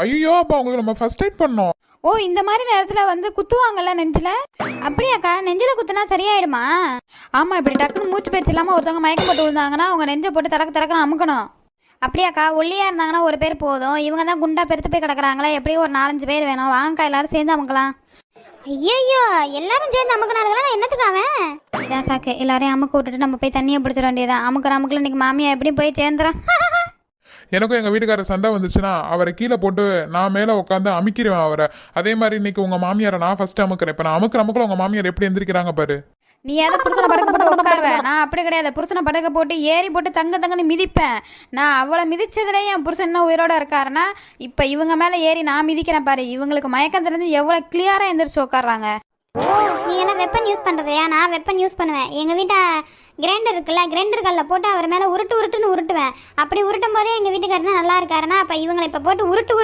ஐயோ அப்ப அவங்களுக்கு நம்ம ஃபர்ஸ்ட் எய்ட் பண்ணோம். ஓ இந்த மாதிரி நேரத்துல வந்து குத்துவாங்கல்ல நெஞ்சில? அப்படியாக்கா? நெஞ்சில குத்துனா சரியாயிடுமா? ஆமா, இப்படி டக்குன்னு மூச்சு பேச்சு இல்லாம ஒருத்தவங்க மயக்கம் போட்டு விழுந்தாங்கன்னா அவங்க நெஞ்சை போட்டு தடக்க அமுக்கணும். அப்படியாக்கா? ஒல்லியா இருந்தாங்கன்னா ஒரு பேர் போதும். இவங்க தான் குண்டா பெருத்து போய் கிடக்குறாங்களே, எப்படியும் ஒரு 4-5 பேர் வேணும். வாங்கக்கா எல்லாரும் சேர்ந்து அமுக்கலாம். ஐயோ எல்லாரும் சேர்ந்து அமுக்கினாருங்களா? என்னத்துக்காக? இதான் சாக்கு, எல்லாரையும் அமுக்க விட்டுட்டு நம்ம போய் தண்ணியை பிடிச்சிட வேண்டியதான். அமுக்குல இன்னைக்கு மாமியா எப்படி போய் சேர்ந்துறேன். எனக்கும் எங்க வீட்டுக்காரர் சண்டை வந்துச்சுன்னா அவரை கீழே போட்டு நான் மேல உட்காந்து அமுக்கிடுவேன் அவரை. அதே மாதிரி இன்னைக்கு உங்க மாமியாரை நான் ஃபர்ஸ்ட் அமுக்கிறேன். இப்ப நான் அமுக்குற உங்க மாமியார் எப்படி எந்திரிக்கிறாங்க பாரு. நீ ஏதோ புருஷனை படுக்க போட்டு உட்காருவேன், நான் அப்படி கிடையாது. புருஷனை படுக்க போட்டு ஏறி போட்டு தங்கன்னு மிதிப்பேன். நான் அவளை மிதிச்சதுல என் புருஷன் இன்னும் உயிரோட இருக்காருன்னா இப்ப இவங்க மேல ஏறி நான் மிதிக்கிறேன் பாரு. இவங்களுக்கு மயக்கம் தெரிஞ்சு எவ்வளவு கிளியரா எந்திரிச்சு உட்காடுறாங்க. ஓ நீங்க எல்லாம் வெப்பன் யூஸ் பண்றதையா? நான் வெப்பன் யூஸ் பண்ணுவேன். எங்க வீட்டை கிரைண்டர் இருக்குல்ல, கிரைண்டர் கல்ல போட்டு அவர் மேல உருட்டுன்னு உருட்டுவேன். அப்படி உருட்டும் போதே எங்க வீட்டுக்காரனா நல்லா இருக்காருன்னா அப்ப இவங்களை இப்ப போட்டு உருட்டு